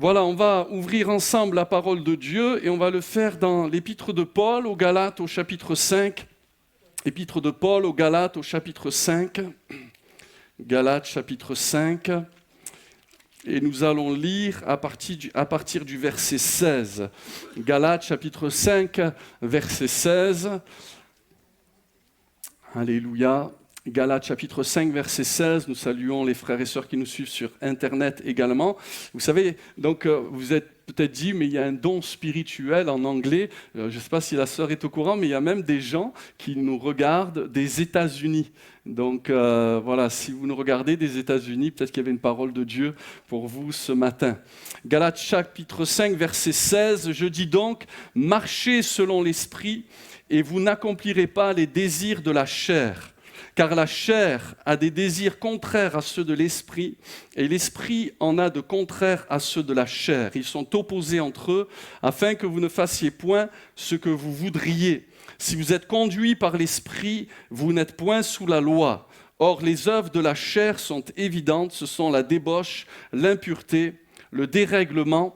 Voilà, on va ouvrir ensemble la parole de Dieu et on va le faire dans l'épître de Paul aux Galates au chapitre 5. Épître de Paul aux Galates au chapitre 5. Galates chapitre 5. Et nous allons lire à partir du verset 16. Galates chapitre 5, verset 16. Alléluia. Galates chapitre 5, verset 16, nous saluons les frères et sœurs qui nous suivent sur Internet également. Vous savez, donc vous êtes peut-être dit, mais il y a un don spirituel en anglais. Je ne sais pas si la sœur est au courant, mais il y a même des gens qui nous regardent des États-Unis. Donc voilà, si vous nous regardez des États-Unis, peut-être qu'il y avait une parole de Dieu pour vous ce matin. Galates chapitre 5, verset 16, je dis donc, marchez selon l'esprit et vous n'accomplirez pas les désirs de la chair. Car la chair a des désirs contraires à ceux de l'esprit, et l'esprit en a de contraires à ceux de la chair. Ils sont opposés entre eux, afin que vous ne fassiez point ce que vous voudriez. Si vous êtes conduits par l'esprit, vous n'êtes point sous la loi. Or, les œuvres de la chair sont évidentes, ce sont la débauche, l'impureté, le dérèglement,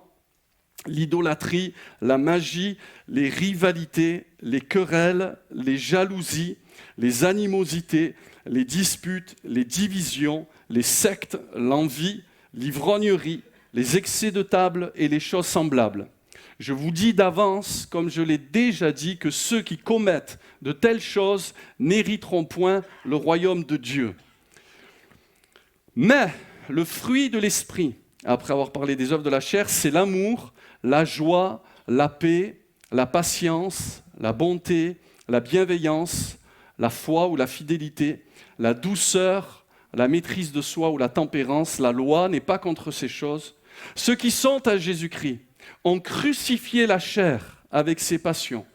l'idolâtrie, la magie, les rivalités, les querelles, les jalousies, les animosités, les disputes, les divisions, les sectes, l'envie, l'ivrognerie, les excès de table et les choses semblables. Je vous dis d'avance, comme je l'ai déjà dit, que ceux qui commettent de telles choses n'hériteront point le royaume de Dieu. Mais le fruit de l'esprit, après avoir parlé des œuvres de la chair, c'est l'amour, la joie, la paix, la patience, la bonté, la bienveillance, la foi ou la fidélité, la douceur, la maîtrise de soi ou la tempérance. La loi n'est pas contre ces choses. Ceux qui sont à Jésus-Christ ont crucifié la chair avec ses passions.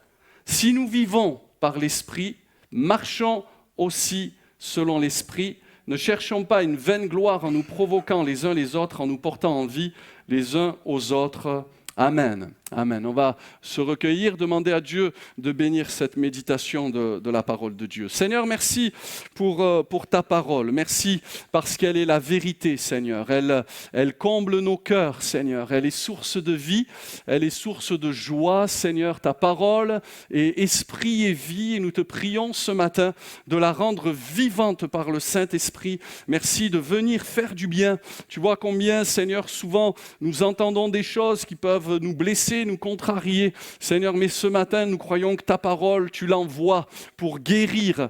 Si nous vivons par l'Esprit, marchons aussi selon l'Esprit. Ne cherchons pas une vaine gloire en nous provoquant les uns les autres, en nous portant envie les uns aux autres. Amen. Amen. On va se recueillir, demander à Dieu de bénir cette méditation de la parole de Dieu. Seigneur, merci pour ta parole. Merci parce qu'elle est la vérité, Seigneur. Elle comble nos cœurs, Seigneur. Elle est source de vie, elle est source de joie, Seigneur. Ta parole est esprit et vie et nous te prions ce matin de la rendre vivante par le Saint-Esprit. Merci de venir faire du bien. Tu vois combien, Seigneur, souvent nous entendons des choses qui peuvent nous blesser, nous contrarier, Seigneur, mais ce matin, nous croyons que ta parole, tu l'envoies pour guérir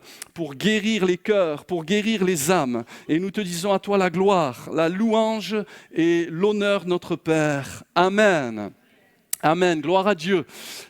les cœurs, pour guérir les âmes. Et nous te disons à toi la gloire, la louange et l'honneur, notre Père. Amen. Amen, gloire à Dieu.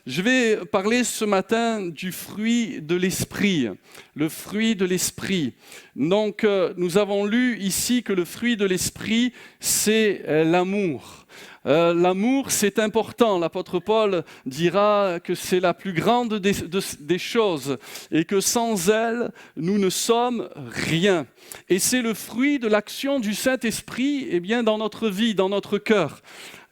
Je vais parler ce matin du fruit de l'esprit, le fruit de l'esprit. Donc, nous avons lu ici que le fruit de l'esprit, c'est l'amour. L'amour, c'est important. L'apôtre Paul dira que c'est la plus grande des choses et que sans elle, nous ne sommes rien. Et c'est le fruit de l'action du Saint-Esprit dans notre vie, dans notre cœur.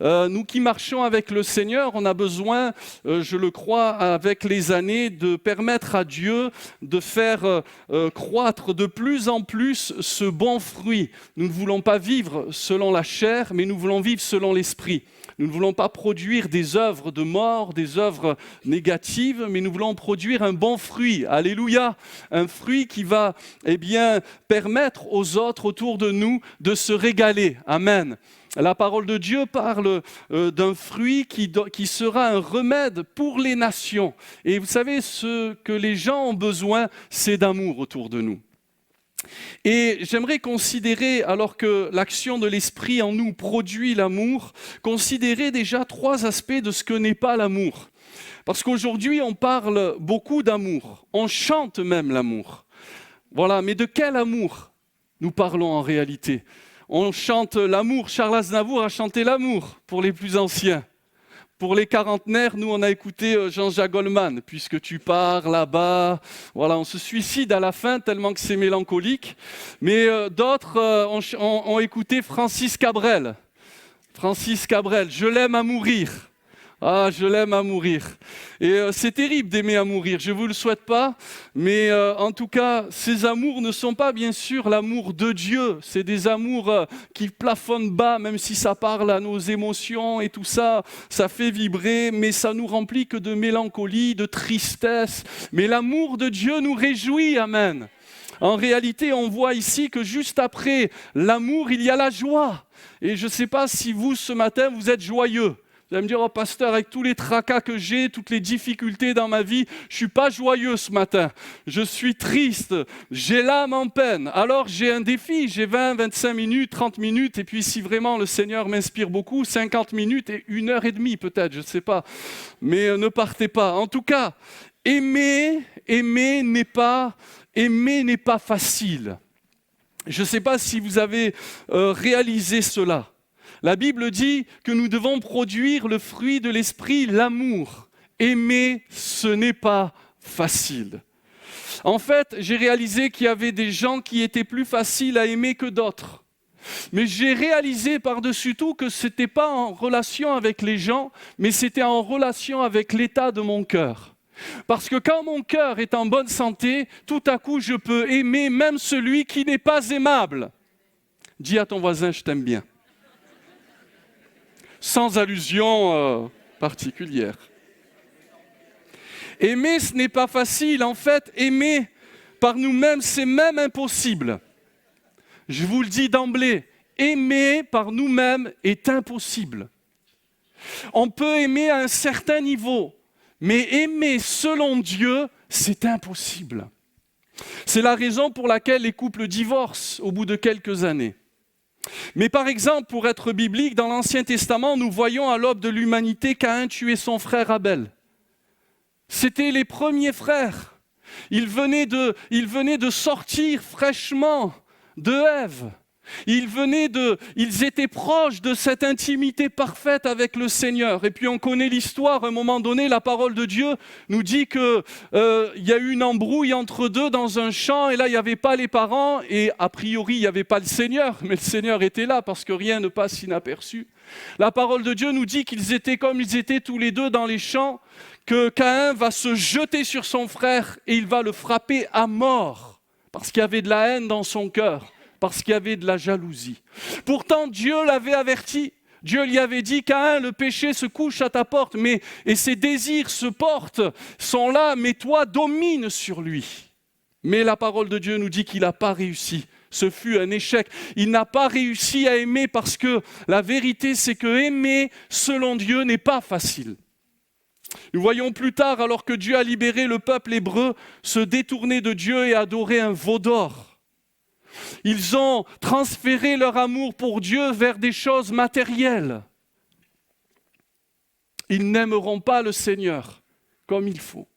Nous qui marchons avec le Seigneur, on a besoin, je le crois, avec les années, de permettre à Dieu de faire croître de plus en plus ce bon fruit. Nous ne voulons pas vivre selon la chair, mais nous voulons vivre selon l'esprit. Nous ne voulons pas produire des œuvres de mort, des œuvres négatives, mais nous voulons produire un bon fruit. Alléluia! Un fruit qui va permettre aux autres autour de nous de se régaler. Amen. La parole de Dieu parle d'un fruit qui sera un remède pour les nations. Et vous savez, ce que les gens ont besoin, c'est d'amour autour de nous. Et j'aimerais considérer, alors que l'action de l'Esprit en nous produit l'amour, considérer déjà 3 aspects de ce que n'est pas l'amour. Parce qu'aujourd'hui, on parle beaucoup d'amour, on chante même l'amour. Voilà, mais de quel amour nous parlons en réalité ? On chante l'amour, Charles Aznavour a chanté l'amour pour les plus anciens. Pour les quarantenaires, nous on a écouté Jean-Jacques Goldman, puisque tu pars là-bas, voilà, on se suicide à la fin tellement que c'est mélancolique. Mais d'autres ont écouté Francis Cabrel, je l'aime à mourir. Ah, je l'aime à mourir. Et c'est terrible d'aimer à mourir, je ne vous le souhaite pas, mais en tout cas, ces amours ne sont pas bien sûr l'amour de Dieu. C'est des amours qui plafonnent bas, même si ça parle à nos émotions et tout ça, ça fait vibrer, mais ça nous remplit que de mélancolie, de tristesse. Mais l'amour de Dieu nous réjouit, amen. En réalité, on voit ici que juste après l'amour, il y a la joie. Et je ne sais pas si vous, ce matin, vous êtes joyeux. Vous allez me dire, oh pasteur, avec tous les tracas que j'ai, toutes les difficultés dans ma vie, je ne suis pas joyeux ce matin. Je suis triste, j'ai l'âme en peine. Alors j'ai un défi, j'ai 20, 25 minutes, 30 minutes, et puis si vraiment le Seigneur m'inspire beaucoup, 50 minutes et 1h30 peut-être, je ne sais pas. Mais ne partez pas. En tout cas, aimer n'est pas facile. Je ne sais pas si vous avez réalisé cela. La Bible dit que nous devons produire le fruit de l'esprit, l'amour. Aimer, ce n'est pas facile. En fait, j'ai réalisé qu'il y avait des gens qui étaient plus faciles à aimer que d'autres. Mais j'ai réalisé par-dessus tout que ce n'était pas en relation avec les gens, mais c'était en relation avec l'état de mon cœur. Parce que quand mon cœur est en bonne santé, tout à coup, je peux aimer même celui qui n'est pas aimable. Dis à ton voisin, je t'aime bien. Sans allusion particulière. Aimer, ce n'est pas facile. En fait, aimer par nous-mêmes, c'est même impossible. Je vous le dis d'emblée, aimer par nous-mêmes est impossible. On peut aimer à un certain niveau, mais aimer selon Dieu, c'est impossible. C'est la raison pour laquelle les couples divorcent au bout de quelques années. Mais par exemple, pour être biblique, dans l'Ancien Testament, nous voyons à l'aube de l'humanité Caïn tuer son frère Abel. C'était les premiers frères. Ils venaient de sortir fraîchement de Ève. Ils étaient proches de cette intimité parfaite avec le Seigneur. Et puis on connaît l'histoire, à un moment donné, la parole de Dieu nous dit qu'il y a eu une embrouille entre deux dans un champ, et là il n'y avait pas les parents, et a priori il n'y avait pas le Seigneur, mais le Seigneur était là parce que rien ne passe inaperçu. La parole de Dieu nous dit qu'ils étaient comme ils étaient tous les deux dans les champs, que Caïn va se jeter sur son frère et il va le frapper à mort, parce qu'il y avait de la haine dans son cœur. Parce qu'il y avait de la jalousie. Pourtant, Dieu l'avait averti. Dieu lui avait dit, Caïn, le péché se couche à ta porte, et ses désirs se portent, sont là, mais toi, domine sur lui. Mais la parole de Dieu nous dit qu'il n'a pas réussi. Ce fut un échec. Il n'a pas réussi à aimer parce que la vérité, c'est que aimer selon Dieu n'est pas facile. Nous voyons plus tard, alors que Dieu a libéré le peuple hébreu, se détourner de Dieu et adorer un veau d'or. Ils ont transféré leur amour pour Dieu vers des choses matérielles. Ils n'aimeront pas le Seigneur comme il faut.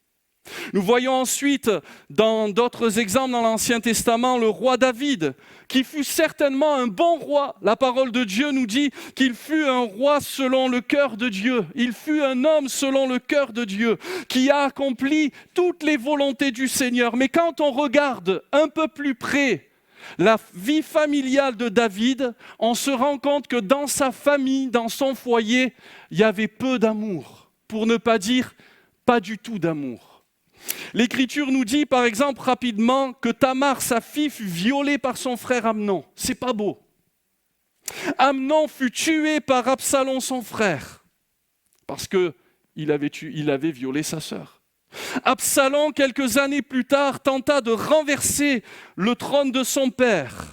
Nous voyons ensuite, dans d'autres exemples dans l'Ancien Testament, le roi David, qui fut certainement un bon roi. La parole de Dieu nous dit qu'il fut un roi selon le cœur de Dieu. Il fut un homme selon le cœur de Dieu, qui a accompli toutes les volontés du Seigneur. Mais quand on regarde un peu plus près la vie familiale de David, on se rend compte que dans sa famille, dans son foyer, il y avait peu d'amour, pour ne pas dire pas du tout d'amour. L'Écriture nous dit par exemple rapidement que Tamar, sa fille, fut violée par son frère Amnon. C'est pas beau. Amnon fut tué par Absalom, son frère, parce qu'il avait violé sa sœur. Absalom, quelques années plus tard, tenta de renverser le trône de son père,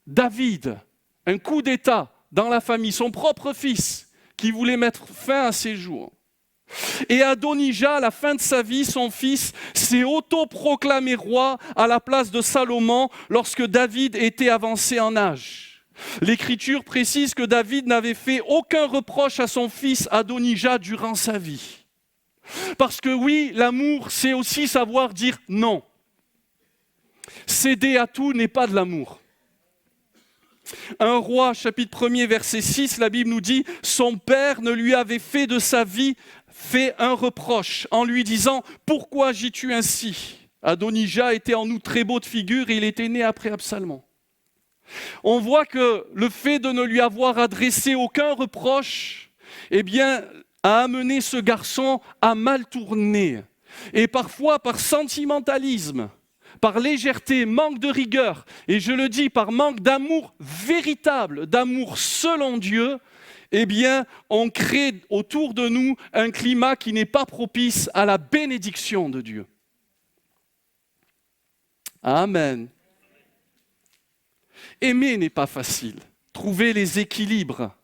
David. Un coup d'État dans la famille, son propre fils, qui voulait mettre fin à ses jours. Et Adonija, à la fin de sa vie, son fils, s'est autoproclamé roi à la place de Salomon lorsque David était avancé en âge. L'Écriture précise que David n'avait fait aucun reproche à son fils Adonija durant sa vie. Parce que oui, l'amour, c'est aussi savoir dire non. Céder à tout n'est pas de l'amour. Un roi, chapitre 1er, verset 6, la Bible nous dit « Son père ne lui avait fait de sa vie fait un reproche en lui disant « Pourquoi agis-tu ainsi ?» Adonija était en nous très beau de figure et il était né après Absalom. On voit que le fait de ne lui avoir adressé aucun reproche, eh bien, a amené ce garçon à mal tourner. Et parfois par sentimentalisme, par légèreté, manque de rigueur, et je le dis par manque d'amour véritable, d'amour selon Dieu, eh bien, on crée autour de nous un climat qui n'est pas propice à la bénédiction de Dieu. Amen. Aimer n'est pas facile. Trouver les équilibres,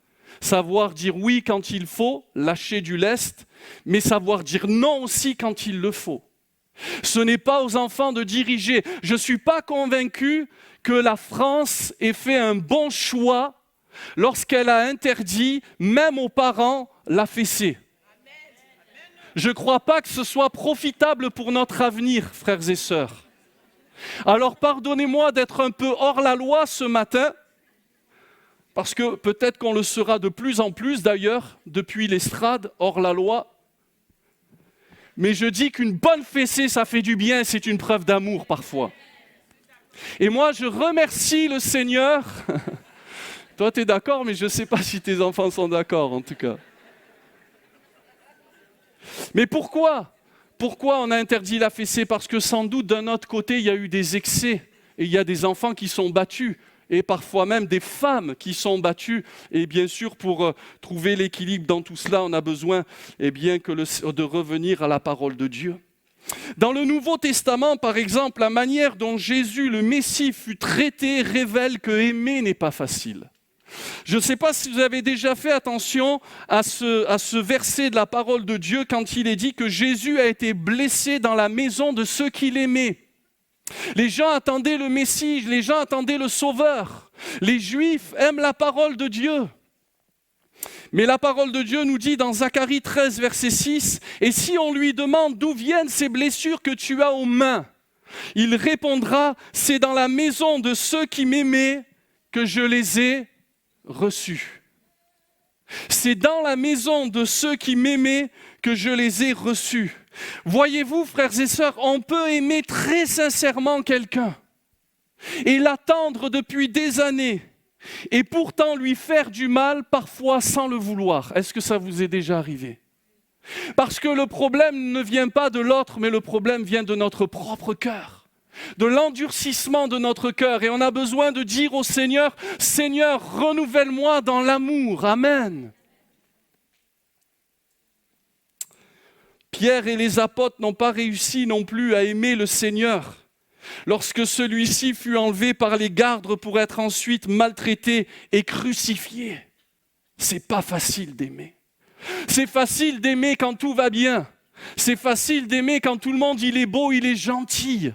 savoir dire oui quand il faut, lâcher du lest, mais savoir dire non aussi quand il le faut. Ce n'est pas aux enfants de diriger. Je ne suis pas convaincu que la France ait fait un bon choix lorsqu'elle a interdit, même aux parents, la fessée. Je ne crois pas que ce soit profitable pour notre avenir, frères et sœurs. Alors pardonnez-moi d'être un peu hors la loi ce matin, parce que peut-être qu'on le sera de plus en plus d'ailleurs, depuis l'estrade, hors la loi. Mais je dis qu'une bonne fessée, ça fait du bien, c'est une preuve d'amour parfois. Et moi, je remercie le Seigneur. Toi, tu es d'accord, mais je ne sais pas si tes enfants sont d'accord, en tout cas. Mais pourquoi on a interdit la fessée? Parce que sans doute, d'un autre côté, il y a eu des excès. Et il y a des enfants qui sont battus. Et parfois même des femmes qui sont battues. Et bien sûr, pour trouver l'équilibre dans tout cela, on a besoin de revenir à la parole de Dieu. Dans le Nouveau Testament, par exemple, la manière dont Jésus, le Messie, fut traité révèle que aimer n'est pas facile. Je ne sais pas si vous avez déjà fait attention à ce verset de la parole de Dieu quand il est dit que Jésus a été blessé dans la maison de ceux qu'il aimait. Les gens attendaient le Messie, les gens attendaient le Sauveur. Les Juifs aiment la parole de Dieu. Mais la parole de Dieu nous dit dans Zacharie 13, verset 6, « Et si on lui demande d'où viennent ces blessures que tu as aux mains, il répondra, c'est dans la maison de ceux qui m'aimaient que je les ai reçus. C'est dans la maison de ceux qui m'aimaient que je les ai reçus. » Voyez-vous, frères et sœurs, on peut aimer très sincèrement quelqu'un et l'attendre depuis des années et pourtant lui faire du mal, parfois sans le vouloir. Est-ce que ça vous est déjà arrivé? Parce que le problème ne vient pas de l'autre, mais le problème vient de notre propre cœur, de l'endurcissement de notre cœur. Et on a besoin de dire au Seigneur, « Seigneur, renouvelle-moi dans l'amour. » Amen. Pierre et les apôtres n'ont pas réussi non plus à aimer le Seigneur lorsque celui-ci fut enlevé par les gardes pour être ensuite maltraité et crucifié. C'est pas facile d'aimer. C'est facile d'aimer quand tout va bien. C'est facile d'aimer quand tout le monde il est beau, il est gentil.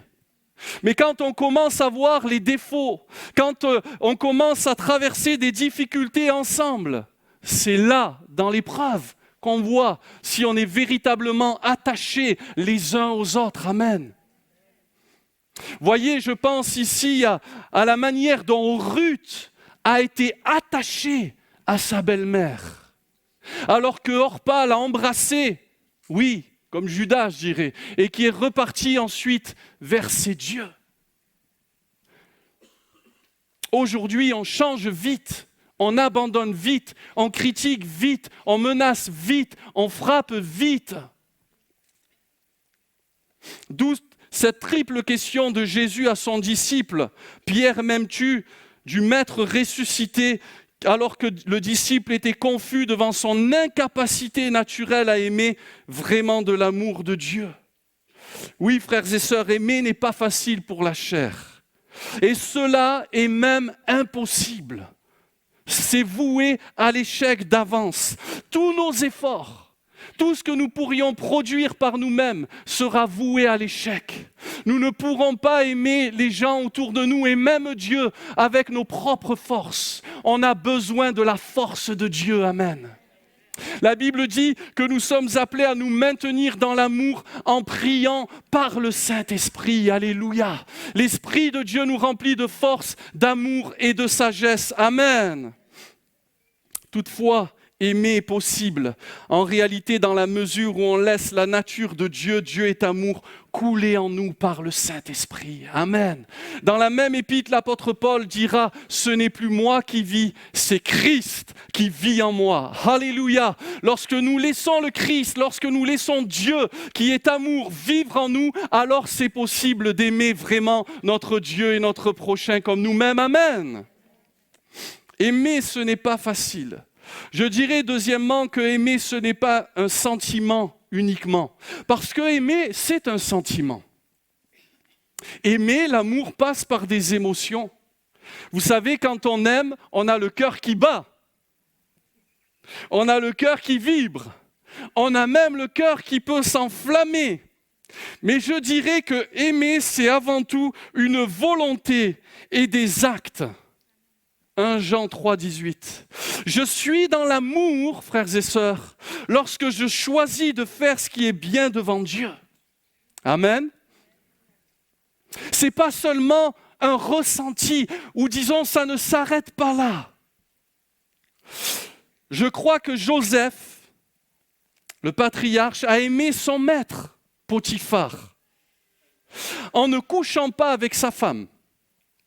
Mais quand on commence à voir les défauts, quand on commence à traverser des difficultés ensemble, c'est là, dans l'épreuve, qu'on voit si on est véritablement attachés les uns aux autres. Amen. Voyez, je pense ici à la manière dont Ruth a été attachée à sa belle-mère, alors que Orpa l'a embrassée, oui, comme Judas, je dirais, et qui est reparti ensuite vers ses dieux. Aujourd'hui, on change vite. On abandonne vite, on critique vite, on menace vite, on frappe vite. D'où cette triple question de Jésus à son disciple. Pierre, m'aimes-tu? Du maître ressuscité, alors que le disciple était confus devant son incapacité naturelle à aimer vraiment de l'amour de Dieu. Oui, frères et sœurs, aimer n'est pas facile pour la chair. Et cela est même impossible. C'est voué à l'échec d'avance. Tous nos efforts, tout ce que nous pourrions produire par nous-mêmes sera voué à l'échec. Nous ne pourrons pas aimer les gens autour de nous et même Dieu avec nos propres forces. On a besoin de la force de Dieu. Amen. La Bible dit que nous sommes appelés à nous maintenir dans l'amour en priant par le Saint-Esprit. Alléluia. L'Esprit de Dieu nous remplit de force, d'amour et de sagesse. Amen. Toutefois, aimer est possible. En réalité, dans la mesure où on laisse la nature de Dieu, Dieu est amour, couler en nous par le Saint-Esprit. Amen. Dans la même épître, l'apôtre Paul dira, ce n'est plus moi qui vis, c'est Christ qui vit en moi. Alléluia. Lorsque nous laissons le Christ, lorsque nous laissons Dieu qui est amour vivre en nous, alors c'est possible d'aimer vraiment notre Dieu et notre prochain comme nous-mêmes. Amen. Aimer, ce n'est pas facile. Je dirais deuxièmement que aimer, ce n'est pas un sentiment uniquement. Parce que aimer, c'est un sentiment. Aimer, l'amour passe par des émotions. Vous savez, quand on aime, on a le cœur qui bat. On a le cœur qui vibre. On a même le cœur qui peut s'enflammer. Mais je dirais que aimer, c'est avant tout une volonté et des actes. 1 Jean 3, 18. Je suis dans l'amour, frères et sœurs, lorsque je choisis de faire ce qui est bien devant Dieu. Amen. C'est pas seulement un ressenti, ou disons, ça ne s'arrête pas là. Je crois que Joseph, le patriarche, a aimé son maître, Potiphar, en ne couchant pas avec sa femme.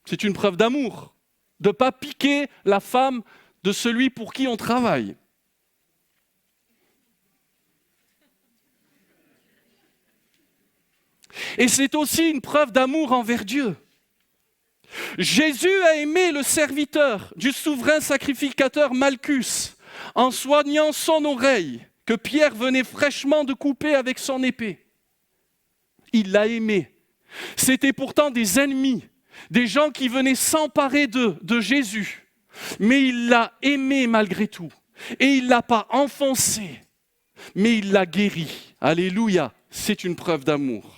C'est une preuve d'amour. De ne pas piquer la femme de celui pour qui on travaille. Et c'est aussi une preuve d'amour envers Dieu. Jésus a aimé le serviteur du souverain sacrificateur Malchus en soignant son oreille que Pierre venait fraîchement de couper avec son épée. Il l'a aimé. C'était pourtant des ennemis. Des gens qui venaient s'emparer de Jésus. Mais il l'a aimé malgré tout. Et il ne l'a pas enfoncé, mais il l'a guéri. Alléluia, c'est une preuve d'amour.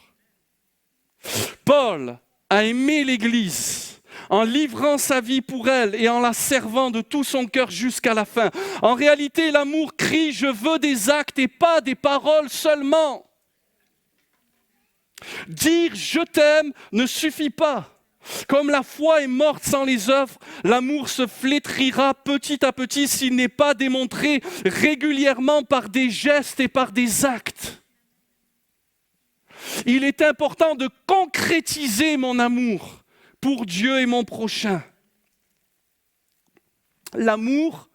Paul a aimé l'Église en livrant sa vie pour elle et en la servant de tout son cœur jusqu'à la fin. En réalité, l'amour crie « Je veux des actes et pas des paroles seulement ». Dire « Je t'aime » ne suffit pas. Comme la foi est morte sans les œuvres, l'amour se flétrira petit à petit s'il n'est pas démontré régulièrement par des gestes et par des actes. Il est important de concrétiser mon amour pour Dieu et mon prochain. L'amour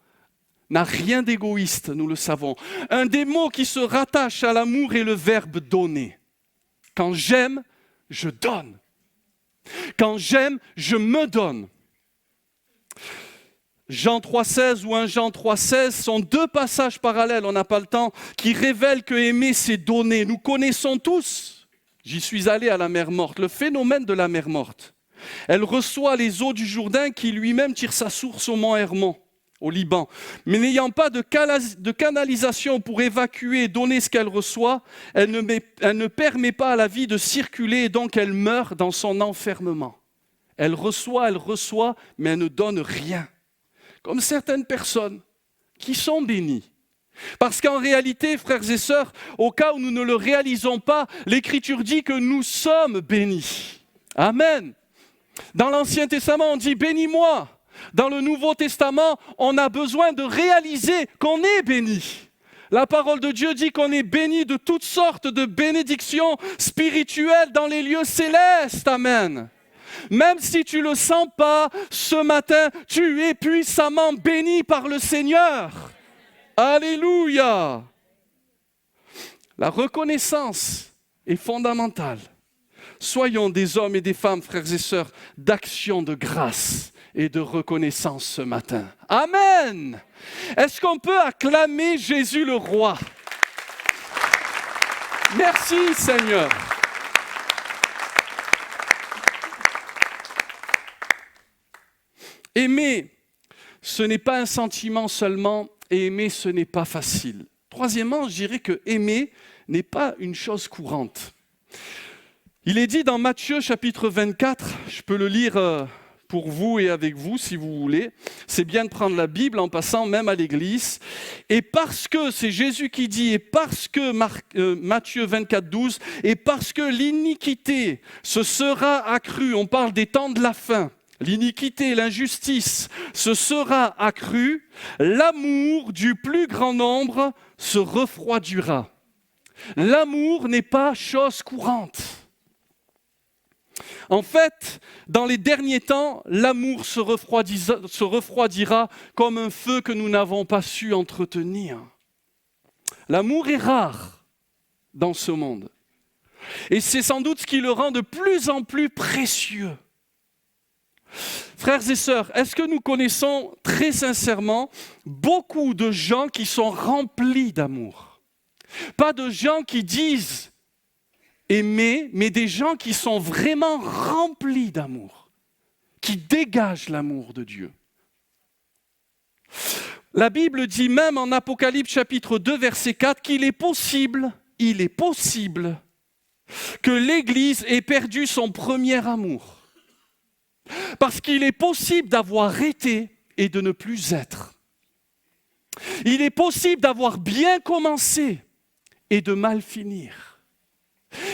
n'a rien d'égoïste, nous le savons. Un des mots qui se rattache à l'amour est le verbe donner. Quand j'aime, je donne. Quand j'aime, je me donne. Jean 3,16 ou 1 Jean 3,16 sont deux passages parallèles, on n'a pas le temps, qui révèlent que aimer, c'est donner. Nous connaissons tous, j'y suis allé à la mer Morte, le phénomène de la mer Morte. Elle reçoit les eaux du Jourdain qui lui-même tire sa source au mont Hermon, au Liban. Mais n'ayant pas de canalisation pour évacuer et donner ce qu'elle reçoit, elle ne permet pas à la vie de circuler et donc elle meurt dans son enfermement. Elle reçoit, mais elle ne donne rien. Comme certaines personnes qui sont bénies. Parce qu'en réalité, frères et sœurs, au cas où nous ne le réalisons pas, l'Écriture dit que nous sommes bénis. Amen. Dans l'Ancien Testament, on dit « bénis-moi ». Dans le Nouveau Testament, on a besoin de réaliser qu'on est béni. La parole de Dieu dit qu'on est béni de toutes sortes de bénédictions spirituelles dans les lieux célestes. Amen. Même si tu ne le sens pas, ce matin, tu es puissamment béni par le Seigneur. Alléluia. La reconnaissance est fondamentale. Soyons des hommes et des femmes, frères et sœurs, d'action de grâce et de reconnaissance ce matin. Amen. Est-ce qu'on peut acclamer Jésus le roi? Merci Seigneur. Aimer, ce n'est pas un sentiment seulement, et aimer, ce n'est pas facile. Troisièmement, je dirais que aimer n'est pas une chose courante. Il est dit dans Matthieu chapitre 24, je peux le lire pour vous et avec vous si vous voulez, c'est bien de prendre la Bible en passant même à l'église, et parce que, c'est Jésus qui dit, et parce que, Matthieu 24, 12, et parce que l'iniquité se sera accrue, on parle des temps de la fin, l'iniquité, l'injustice se sera accrue, l'amour du plus grand nombre se refroidira. L'amour n'est pas chose courante. En fait, dans les derniers temps, l'amour se refroidira comme un feu que nous n'avons pas su entretenir. L'amour est rare dans ce monde. Et c'est sans doute ce qui le rend de plus en plus précieux. Frères et sœurs, est-ce que nous connaissons très sincèrement beaucoup de gens qui sont remplis d'amour ? Pas de gens qui disent aimer, mais des gens qui sont vraiment remplis d'amour, qui dégagent l'amour de Dieu. La Bible dit même en Apocalypse chapitre 2, verset 4, qu'il est possible que l'Église ait perdu son premier amour. Parce qu'il est possible d'avoir été et de ne plus être. Il est possible d'avoir bien commencé et de mal finir.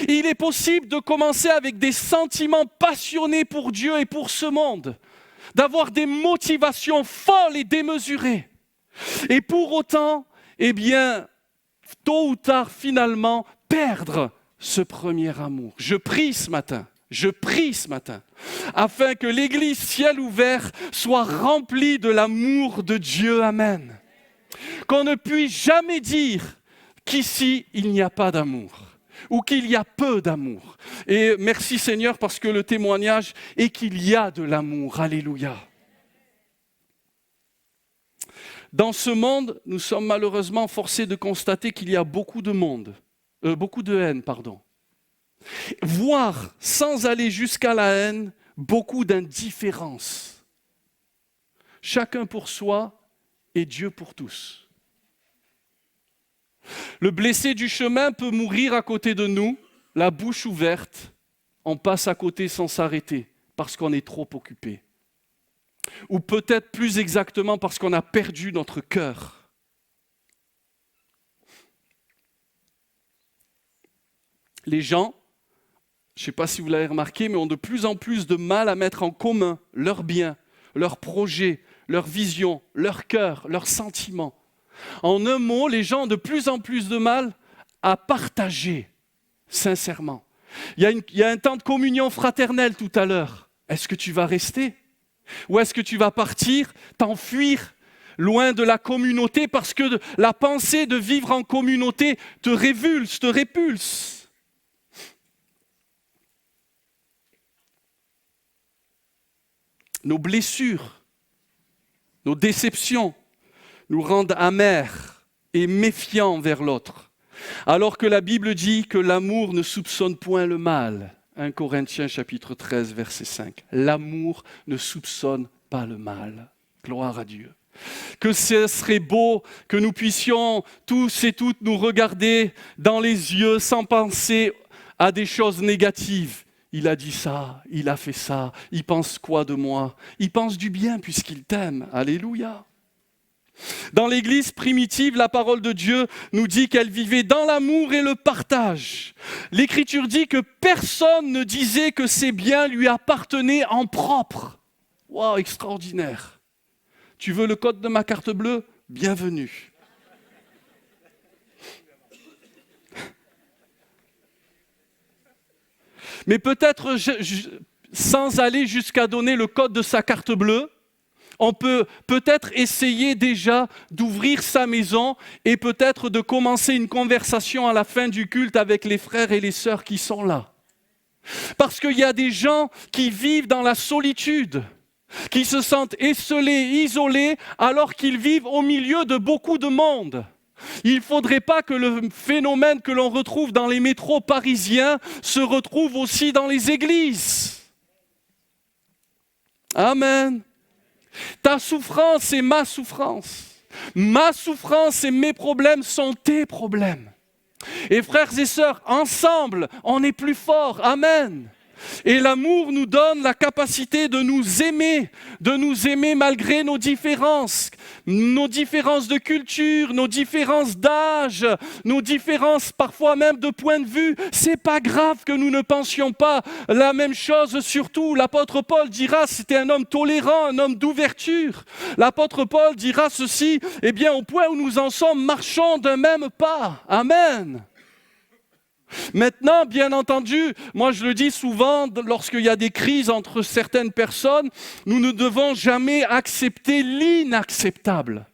Il est possible de commencer avec des sentiments passionnés pour Dieu et pour ce monde, d'avoir des motivations folles et démesurées. Et pour autant, tôt ou tard, finalement, perdre ce premier amour. Je prie ce matin, afin que l'Église ciel ouvert soit remplie de l'amour de Dieu. Amen. Qu'on ne puisse jamais dire qu'ici, il n'y a pas d'amour, ou qu'il y a peu d'amour. Et merci Seigneur, parce que le témoignage est qu'il y a de l'amour. Alléluia. Dans ce monde, nous sommes malheureusement forcés de constater qu'il y a beaucoup de haine, voire, sans aller jusqu'à la haine, beaucoup d'indifférence. Chacun pour soi et Dieu pour tous. Le blessé du chemin peut mourir à côté de nous, la bouche ouverte, on passe à côté sans s'arrêter, parce qu'on est trop occupé. Ou peut-être plus exactement parce qu'on a perdu notre cœur. Les gens, je ne sais pas si vous l'avez remarqué, mais ont de plus en plus de mal à mettre en commun leurs biens, leurs projets, leurs visions, leur cœur, leurs sentiments. En un mot, les gens ont de plus en plus de mal à partager sincèrement. Il y a un temps de communion fraternelle tout à l'heure. Est-ce que tu vas rester ? Ou est-ce que tu vas partir, t'enfuir loin de la communauté parce que la pensée de vivre en communauté te révulse, te répulse ? Nos blessures, nos déceptions nous rendent amers et méfiants envers l'autre. Alors que la Bible dit que l'amour ne soupçonne point le mal. 1 Corinthiens chapitre 13, verset 5. L'amour ne soupçonne pas le mal. Gloire à Dieu. Que ce serait beau que nous puissions tous et toutes nous regarder dans les yeux sans penser à des choses négatives. Il a dit ça, il a fait ça, il pense quoi de moi ? Il pense du bien puisqu'il t'aime. Alléluia. Dans l'Église primitive, la parole de Dieu nous dit qu'elle vivait dans l'amour et le partage. L'Écriture dit que personne ne disait que ses biens lui appartenaient en propre. Waouh, extraordinaire. Tu veux le code de ma carte bleue ? Bienvenue. Mais peut-être, sans aller jusqu'à donner le code de sa carte bleue, on peut peut-être essayer déjà d'ouvrir sa maison et peut-être de commencer une conversation à la fin du culte avec les frères et les sœurs qui sont là. Parce qu'il y a des gens qui vivent dans la solitude, qui se sentent esseulés, isolés, alors qu'ils vivent au milieu de beaucoup de monde. Il ne faudrait pas que le phénomène que l'on retrouve dans les métros parisiens se retrouve aussi dans les églises. Amen. Ta souffrance est ma souffrance. Ma souffrance et mes problèmes sont tes problèmes. Et frères et sœurs, ensemble, on est plus forts. Amen. Et l'amour nous donne la capacité de nous aimer malgré nos différences de culture, nos différences d'âge, nos différences parfois même de point de vue. C'est pas grave que nous ne pensions pas la même chose. Surtout, l'apôtre Paul dira, c'était un homme tolérant, un homme d'ouverture. L'apôtre Paul dira ceci, eh bien au point où nous en sommes, marchons d'un même pas. Amen. Maintenant, bien entendu, moi je le dis souvent, lorsqu'il y a des crises entre certaines personnes, nous ne devons jamais accepter l'inacceptable.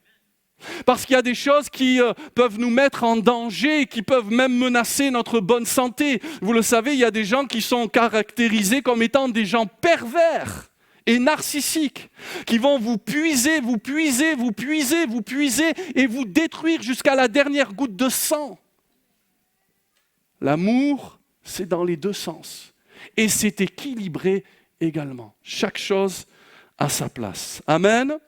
Parce qu'il y a des choses qui peuvent nous mettre en danger, qui peuvent même menacer notre bonne santé. Vous le savez, il y a des gens qui sont caractérisés comme étant des gens pervers et narcissiques, qui vont vous puiser et vous détruire jusqu'à la dernière goutte de sang. L'amour, c'est dans les deux sens. Et c'est équilibré également. Chaque chose a sa place. Amen.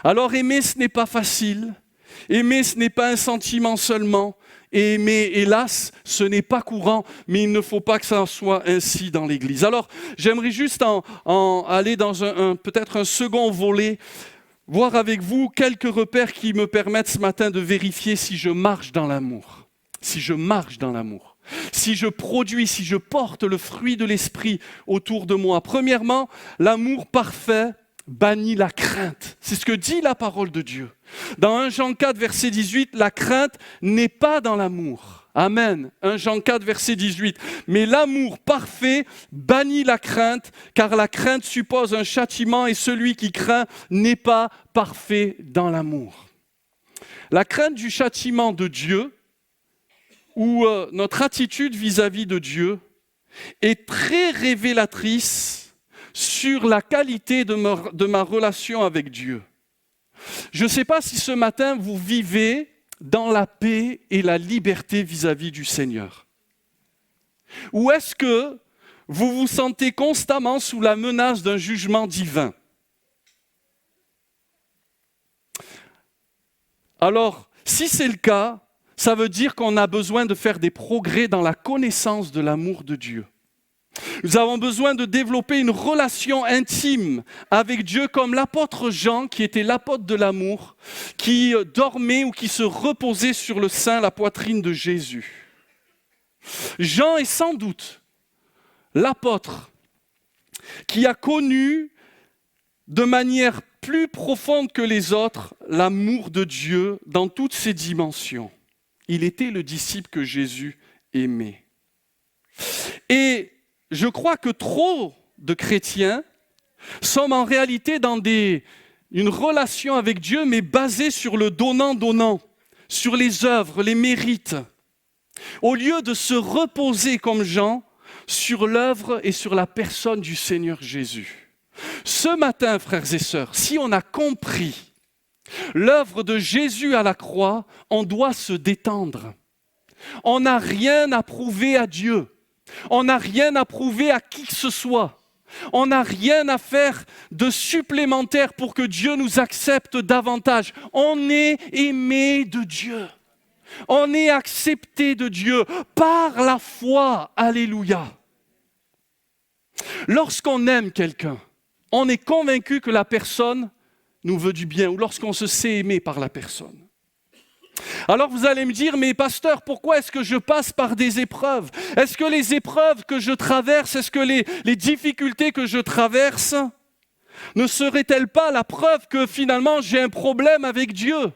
Alors aimer, ce n'est pas facile. Aimer, ce n'est pas un sentiment seulement. Et aimer, hélas, ce n'est pas courant, mais il ne faut pas que ça soit ainsi dans l'Église. Alors, j'aimerais juste aller dans peut-être un second volet, voir avec vous quelques repères qui me permettent ce matin de vérifier si je marche dans l'amour. Si je marche dans l'amour, si je produis, si je porte le fruit de l'esprit autour de moi. Premièrement, l'amour parfait bannit la crainte. C'est ce que dit la parole de Dieu. Dans 1 Jean 4, verset 18, la crainte n'est pas dans l'amour. Amen. 1 Jean 4, verset 18. Mais l'amour parfait bannit la crainte, car la crainte suppose un châtiment et celui qui craint n'est pas parfait dans l'amour. La crainte du châtiment de Dieu, où notre attitude vis-à-vis de Dieu est très révélatrice sur la qualité de ma relation avec Dieu. Je ne sais pas si ce matin vous vivez dans la paix et la liberté vis-à-vis du Seigneur. Ou est-ce que vous vous sentez constamment sous la menace d'un jugement divin? Alors, si c'est le cas, ça veut dire qu'on a besoin de faire des progrès dans la connaissance de l'amour de Dieu. Nous avons besoin de développer une relation intime avec Dieu comme l'apôtre Jean, qui était l'apôtre de l'amour, qui dormait ou qui se reposait sur le sein, la poitrine de Jésus. Jean est sans doute l'apôtre qui a connu de manière plus profonde que les autres l'amour de Dieu dans toutes ses dimensions. Il était le disciple que Jésus aimait. Et je crois que trop de chrétiens sommes en réalité dans une relation avec Dieu, mais basée sur le donnant-donnant, sur les œuvres, les mérites, au lieu de se reposer comme Jean sur l'œuvre et sur la personne du Seigneur Jésus. Ce matin, frères et sœurs, si on a compris l'œuvre de Jésus à la croix, on doit se détendre. On n'a rien à prouver à Dieu. On n'a rien à prouver à qui que ce soit. On n'a rien à faire de supplémentaire pour que Dieu nous accepte davantage. On est aimé de Dieu. On est accepté de Dieu par la foi. Alléluia. Lorsqu'on aime quelqu'un, on est convaincu que la personne nous veut du bien, ou lorsqu'on se sait aimer par la personne. Alors vous allez me dire, mais pasteur, pourquoi est-ce que je passe par des épreuves? Est-ce que les épreuves que je traverse, est-ce que les difficultés que je traverse ne seraient-elles pas la preuve que finalement j'ai un problème avec Dieu?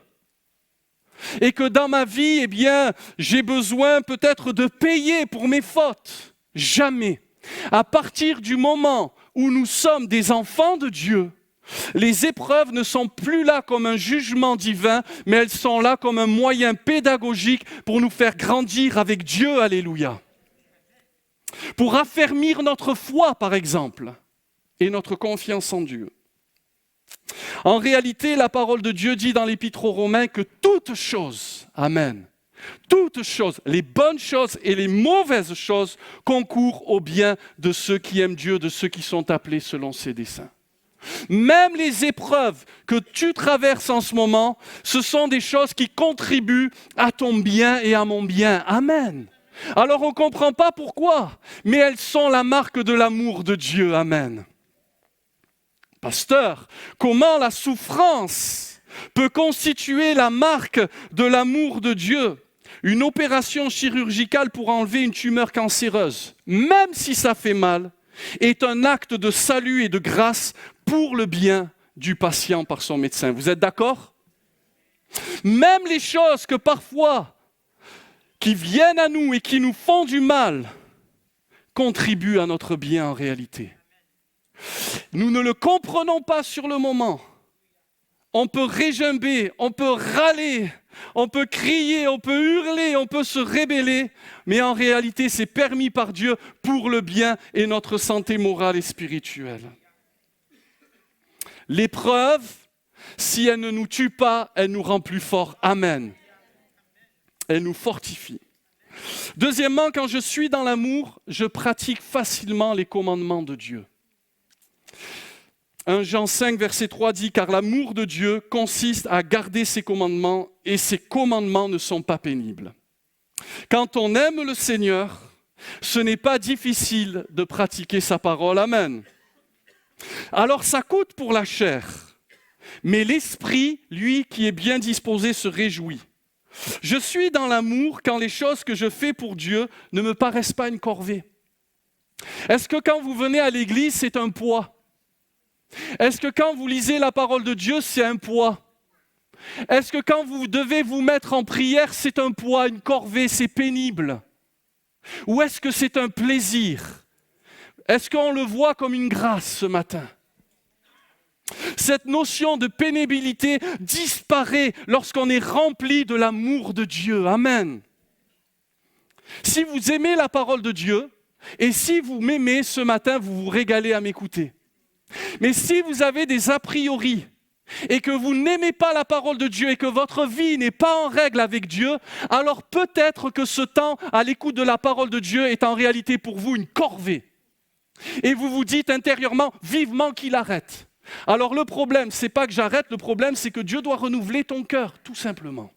Et que dans ma vie, j'ai besoin peut-être de payer pour mes fautes? Jamais. À partir du moment où nous sommes des enfants de Dieu, les épreuves ne sont plus là comme un jugement divin, mais elles sont là comme un moyen pédagogique pour nous faire grandir avec Dieu, alléluia. Pour affermir notre foi, par exemple, et notre confiance en Dieu. En réalité, la parole de Dieu dit dans l'Épître aux Romains que toutes choses, amen, toutes choses, les bonnes choses et les mauvaises choses concourent au bien de ceux qui aiment Dieu, de ceux qui sont appelés selon ses desseins. Même les épreuves que tu traverses en ce moment, ce sont des choses qui contribuent à ton bien et à mon bien. Amen. Alors on ne comprend pas pourquoi, mais elles sont la marque de l'amour de Dieu. Amen. Pasteur, comment la souffrance peut constituer la marque de l'amour de Dieu? Une opération chirurgicale pour enlever une tumeur cancéreuse, même si ça fait mal, est un acte de salut et de grâce pour le bien du patient par son médecin. Vous êtes d'accord? Même les choses que parfois, qui viennent à nous et qui nous font du mal, contribuent à notre bien en réalité. Nous ne le comprenons pas sur le moment. On peut régimber, on peut râler, on peut crier, on peut hurler, on peut se rébeller, mais en réalité, c'est permis par Dieu pour le bien et notre santé morale et spirituelle. L'épreuve, si elle ne nous tue pas, elle nous rend plus forts. Amen. Elle nous fortifie. Deuxièmement, quand je suis dans l'amour, je pratique facilement les commandements de Dieu. 1 Jean 5, verset 3 dit « Car l'amour de Dieu consiste à garder ses commandements, et ses commandements ne sont pas pénibles. » Quand on aime le Seigneur, ce n'est pas difficile de pratiquer sa parole. Amen. Alors ça coûte pour la chair, mais l'esprit, lui, qui est bien disposé, se réjouit. Je suis dans l'amour quand les choses que je fais pour Dieu ne me paraissent pas une corvée. Est-ce que quand vous venez à l'église, c'est un poids? Est-ce que quand vous lisez la parole de Dieu, c'est un poids? Est-ce que quand vous devez vous mettre en prière, c'est un poids, une corvée, c'est pénible? Ou est-ce que c'est un plaisir? Est-ce qu'on le voit comme une grâce ce matin? Cette notion de pénibilité disparaît lorsqu'on est rempli de l'amour de Dieu. Amen. Si vous aimez la parole de Dieu, et si vous m'aimez ce matin, vous vous régalez à m'écouter. Mais si vous avez des a priori, et que vous n'aimez pas la parole de Dieu, et que votre vie n'est pas en règle avec Dieu, alors peut-être que ce temps à l'écoute de la parole de Dieu est en réalité pour vous une corvée. Et vous vous dites intérieurement, vivement qu'il arrête. Alors le problème, c'est pas que j'arrête, le problème c'est que Dieu doit renouveler ton cœur, tout simplement.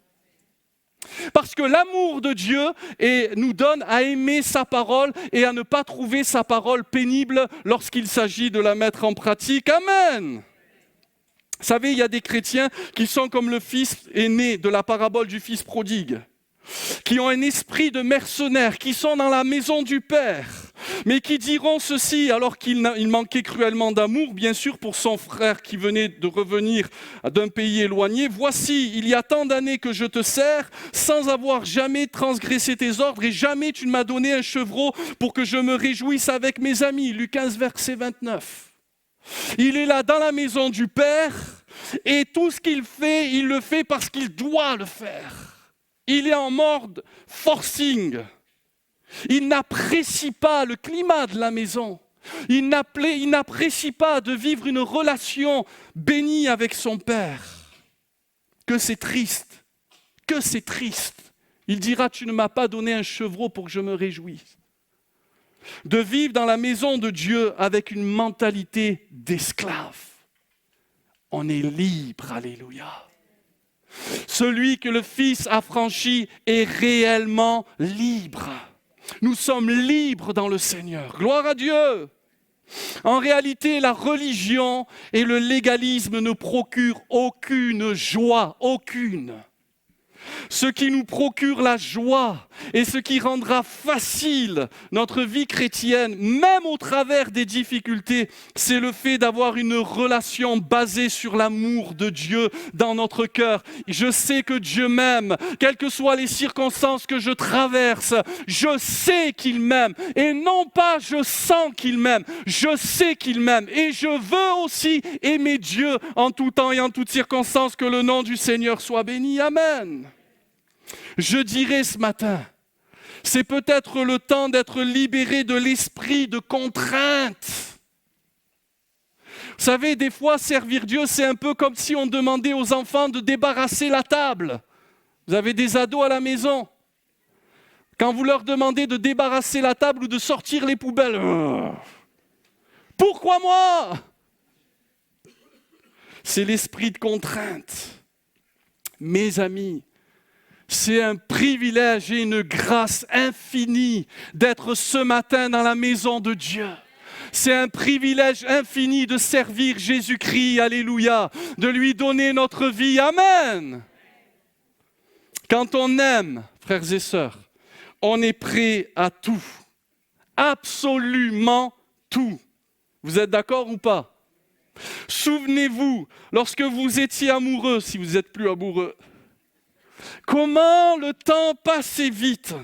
Parce que l'amour de Dieu nous donne à aimer sa parole et à ne pas trouver sa parole pénible lorsqu'il s'agit de la mettre en pratique. Amen. Vous savez, il y a des chrétiens qui sont comme le fils aîné de la parabole du fils prodigue, qui ont un esprit de mercenaires, qui sont dans la maison du Père, mais qui diront ceci alors qu'il manquait cruellement d'amour, bien sûr, pour son frère qui venait de revenir d'un pays éloigné. « Voici, il y a tant d'années que je te sers, sans avoir jamais transgressé tes ordres, et jamais tu ne m'as donné un chevreau pour que je me réjouisse avec mes amis. » Luc 15, verset 29. Il est là dans la maison du Père, et tout ce qu'il fait, il le fait parce qu'il doit le faire. Il est en mode forcing. Il n'apprécie pas le climat de la maison. Il n'apprécie pas de vivre une relation bénie avec son Père. Que c'est triste. Que c'est triste. Il dira, tu ne m'as pas donné un chevreau pour que je me réjouisse. De vivre dans la maison de Dieu avec une mentalité d'esclave. On est libre, alléluia. Celui que le Fils a franchi est réellement libre. Nous sommes libres dans le Seigneur. Gloire à Dieu. En réalité, la religion et le légalisme ne procurent aucune joie, aucune. Ce qui nous procure la joie et ce qui rendra facile notre vie chrétienne, même au travers des difficultés, c'est le fait d'avoir une relation basée sur l'amour de Dieu dans notre cœur. Je sais que Dieu m'aime, quelles que soient les circonstances que je traverse, je sais qu'il m'aime. Et non pas je sens qu'il m'aime, je sais qu'il m'aime. Et je veux aussi aimer Dieu en tout temps et en toutes circonstances. Que le nom du Seigneur soit béni. Amen. Je dirais ce matin, c'est peut-être le temps d'être libéré de l'esprit de contrainte. Vous savez, des fois, servir Dieu, c'est un peu comme si on demandait aux enfants de débarrasser la table. Vous avez des ados à la maison. Quand vous leur demandez de débarrasser la table ou de sortir les poubelles, pourquoi moi? C'est l'esprit de contrainte. Mes amis, C'est un privilège et une grâce infinie d'être ce matin dans la maison de Dieu. C'est un privilège infini de servir Jésus-Christ, alléluia, de lui donner notre vie, amen. Quand on aime, frères et sœurs, on est prêt à tout, absolument tout. Vous êtes d'accord ou pas? Souvenez-vous, lorsque vous étiez amoureux, si vous n'êtes plus amoureux, comment le temps passait vite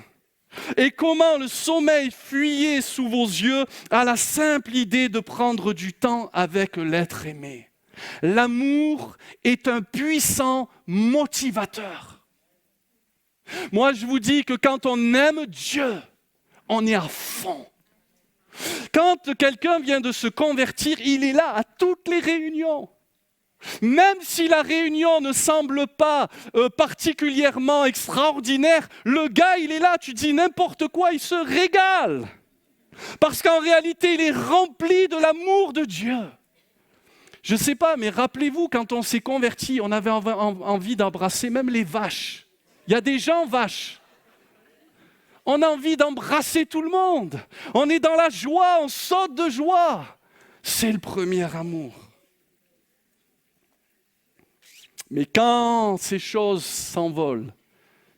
et comment le sommeil fuyait sous vos yeux à la simple idée de prendre du temps avec l'être aimé. L'amour est un puissant motivateur. Moi, je vous dis que quand on aime Dieu, on est à fond. Quand quelqu'un vient de se convertir, il est là à toutes les réunions. Même si la réunion ne semble pas particulièrement extraordinaire, le gars, il est là, tu dis n'importe quoi, il se régale. Parce qu'en réalité, il est rempli de l'amour de Dieu. Je ne sais pas, mais rappelez-vous, quand on s'est converti, on avait envie d'embrasser même les vaches. Il y a des gens vaches. On a envie d'embrasser tout le monde. On est dans la joie, on saute de joie. C'est le premier amour. Mais quand ces choses s'envolent,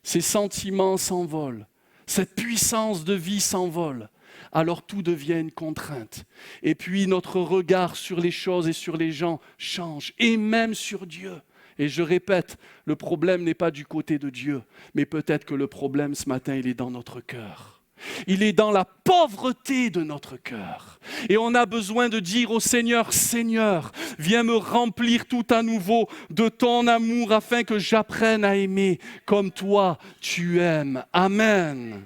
ces sentiments s'envolent, cette puissance de vie s'envole, alors tout devient une contrainte. Et puis notre regard sur les choses et sur les gens change, et même sur Dieu. Et je répète, le problème n'est pas du côté de Dieu, mais peut-être que le problème ce matin, il est dans notre cœur. Il est dans la pauvreté de notre cœur. Et on a besoin de dire au Seigneur, Seigneur, viens me remplir tout à nouveau de ton amour afin que j'apprenne à aimer comme toi tu aimes. Amen.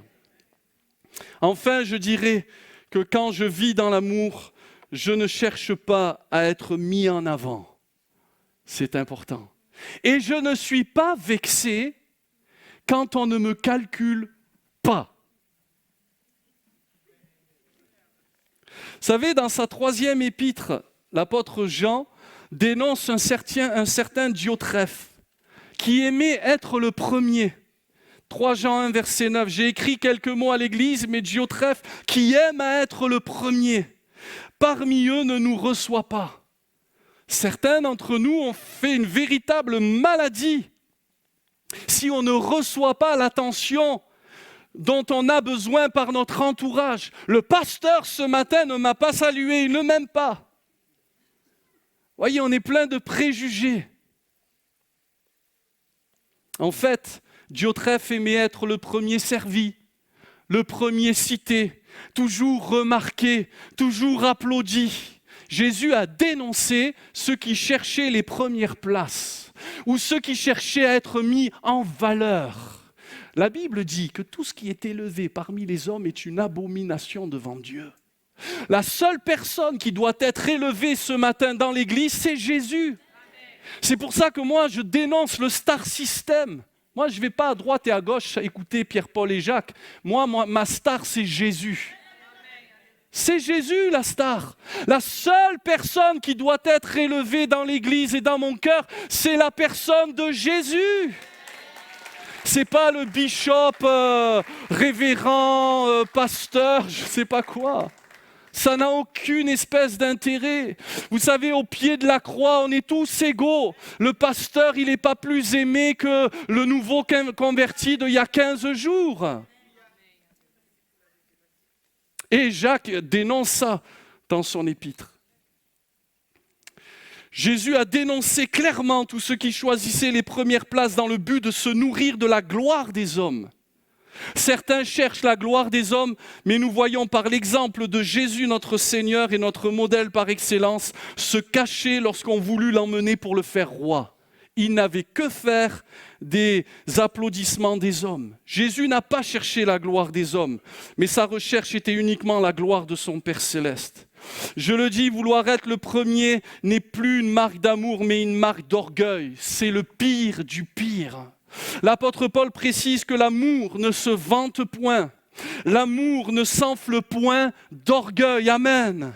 Enfin, je dirais que quand je vis dans l'amour, je ne cherche pas à être mis en avant. C'est important. Et je ne suis pas vexé quand on ne me calcule pas. Vous savez, dans sa 3e épître, l'apôtre Jean dénonce un certain Diotrephe qui aimait être le premier. 3 Jean 1, verset 9. J'ai écrit quelques mots à l'église, mais Diotrephe, qui aime à être le premier, parmi eux ne nous reçoit pas. Certains d'entre nous ont fait une véritable maladie si on ne reçoit pas l'attention dont on a besoin par notre entourage. Le pasteur ce matin ne m'a pas salué, il ne m'aime pas. Voyez, on est plein de préjugés. En fait, Diotrephe aimait être le premier servi, le premier cité, toujours remarqué, toujours applaudi. Jésus a dénoncé ceux qui cherchaient les premières places ou ceux qui cherchaient à être mis en valeur. La Bible dit que tout ce qui est élevé parmi les hommes est une abomination devant Dieu. La seule personne qui doit être élevée ce matin dans l'Église, c'est Jésus. C'est pour ça que moi, je dénonce le star system. Moi, je ne vais pas à droite et à gauche écouter Pierre-Paul et Jacques. Moi, ma star, c'est Jésus. C'est Jésus, la star. La seule personne qui doit être élevée dans l'Église et dans mon cœur, c'est la personne de Jésus. C'est pas le bishop, révérend, pasteur, je ne sais pas quoi. Ça n'a aucune espèce d'intérêt. Vous savez, au pied de la croix, on est tous égaux. Le pasteur, il n'est pas plus aimé que le nouveau converti d'il y a 15 jours. Et Jacques dénonce ça dans son épître. Jésus a dénoncé clairement tous ceux qui choisissaient les premières places dans le but de se nourrir de la gloire des hommes. Certains cherchent la gloire des hommes, mais nous voyons par l'exemple de Jésus, notre Seigneur et notre modèle par excellence, se cacher lorsqu'on voulut l'emmener pour le faire roi. Il n'avait que faire des applaudissements des hommes. Jésus n'a pas cherché la gloire des hommes, mais sa recherche était uniquement la gloire de son Père céleste. Je le dis, vouloir être le premier n'est plus une marque d'amour, mais une marque d'orgueil. C'est le pire du pire. L'apôtre Paul précise que l'amour ne se vante point. L'amour ne s'enfle point d'orgueil. Amen.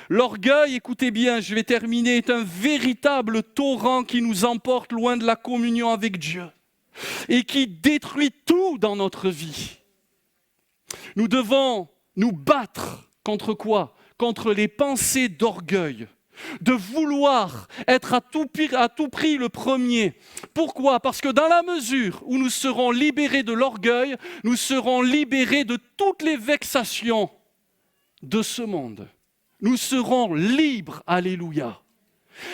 L'orgueil, écoutez bien, je vais terminer, est un véritable torrent qui nous emporte loin de la communion avec Dieu. et qui détruit tout dans notre vie. Nous devons nous battre contre quoi? Contre les pensées d'orgueil, de vouloir être à tout prix le premier. Pourquoi? Parce que dans la mesure où nous serons libérés de l'orgueil, nous serons libérés de toutes les vexations de ce monde. Nous serons libres, alléluia.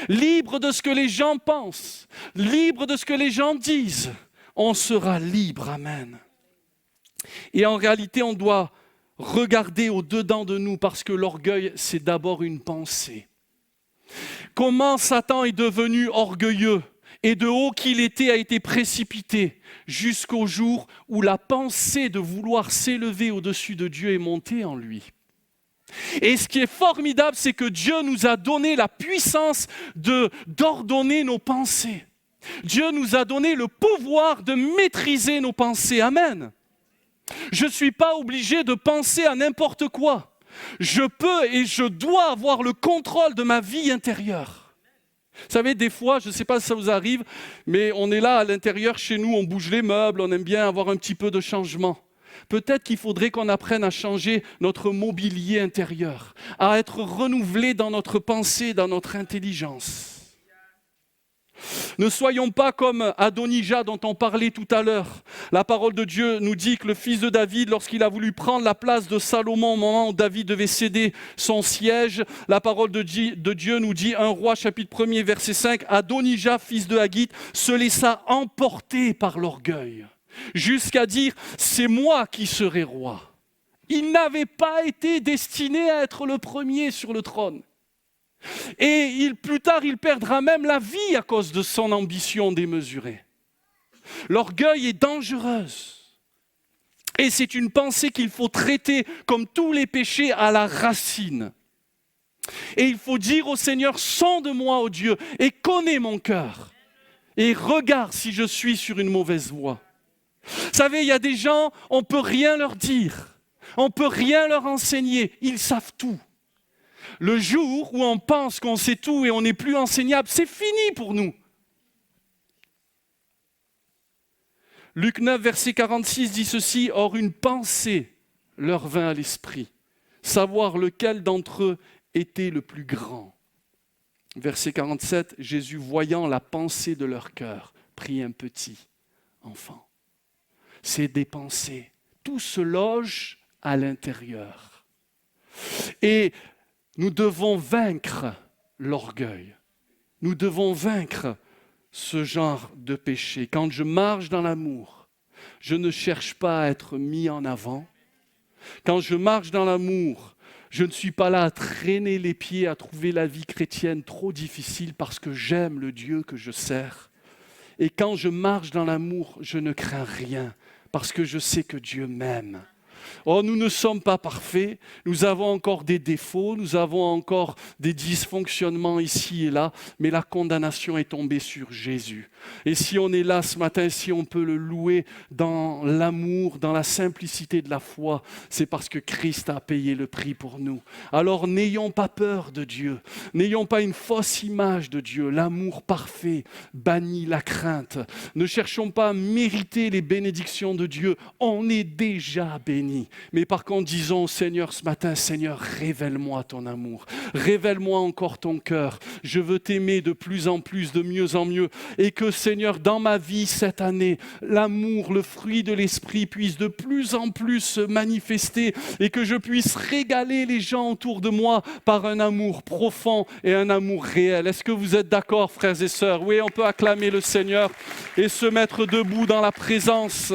Libres de ce que les gens pensent, libres de ce que les gens disent. On sera libre, amen. Et en réalité, on doit regarder au-dedans de nous parce que l'orgueil, c'est d'abord une pensée. Comment Satan est devenu orgueilleux et de haut qu'il était a été précipité jusqu'au jour où la pensée de vouloir s'élever au-dessus de Dieu est montée en lui. Et ce qui est formidable, c'est que Dieu nous a donné la puissance d'ordonner nos pensées. Dieu nous a donné le pouvoir de maîtriser nos pensées. Amen. Je ne suis pas obligé de penser à n'importe quoi. Je peux et je dois avoir le contrôle de ma vie intérieure. Vous savez, des fois, je ne sais pas si ça vous arrive, mais on est là à l'intérieur, chez nous, on bouge les meubles, on aime bien avoir un petit peu de changement. Peut-être qu'il faudrait qu'on apprenne à changer notre mobilier intérieur, à être renouvelé dans notre pensée, dans notre intelligence. Ne soyons pas comme Adonijah dont on parlait tout à l'heure. La parole de Dieu nous dit que le fils de David, lorsqu'il a voulu prendre la place de Salomon au moment où David devait céder son siège, la parole de Dieu nous dit, 1 Roi chapitre 1er verset 5, Adonijah, fils de Haggith, se laissa emporter par l'orgueil, jusqu'à dire « c'est moi qui serai roi ». Il n'avait pas été destiné à être le premier sur le trône. Et plus tard, il perdra même la vie à cause de son ambition démesurée. L'orgueil est dangereuse. Et c'est une pensée qu'il faut traiter comme tous les péchés à la racine. Et il faut dire au Seigneur, sonde-moi, ô Dieu, et connais mon cœur. Et regarde si je suis sur une mauvaise voie. Vous savez, il y a des gens, on ne peut rien leur dire. On ne peut rien leur enseigner. Ils savent tout. Le jour où on pense qu'on sait tout et on n'est plus enseignable, c'est fini pour nous. Luc 9, verset 46 dit ceci, « Or une pensée leur vint à l'esprit, savoir lequel d'entre eux était le plus grand. » Verset 47, Jésus, voyant la pensée de leur cœur, prit un petit enfant. C'est des pensées. Tout se loge à l'intérieur. Et nous devons vaincre l'orgueil. Nous devons vaincre ce genre de péché. Quand je marche dans l'amour, je ne cherche pas à être mis en avant. Quand je marche dans l'amour, je ne suis pas là à traîner les pieds, à trouver la vie chrétienne trop difficile parce que j'aime le Dieu que je sers. Et quand je marche dans l'amour, je ne crains rien parce que je sais que Dieu m'aime. Oh, nous ne sommes pas parfaits, nous avons encore des défauts, nous avons encore des dysfonctionnements ici et là, mais la condamnation est tombée sur Jésus. Et si on est là ce matin, si on peut le louer dans l'amour, dans la simplicité de la foi, c'est parce que Christ a payé le prix pour nous. Alors n'ayons pas peur de Dieu, n'ayons pas une fausse image de Dieu. L'amour parfait bannit la crainte. Ne cherchons pas à mériter les bénédictions de Dieu, on est déjà bénis. Mais par contre, disons au Seigneur ce matin, Seigneur, révèle-moi ton amour, révèle-moi encore ton cœur. Je veux t'aimer de plus en plus, de mieux en mieux. Et que, Seigneur, dans ma vie cette année, l'amour, le fruit de l'esprit puisse de plus en plus se manifester et que je puisse régaler les gens autour de moi par un amour profond et un amour réel. Est-ce que vous êtes d'accord, frères et sœurs? Oui, on peut acclamer le Seigneur et se mettre debout dans la présence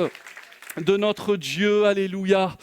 de notre Dieu, alléluia.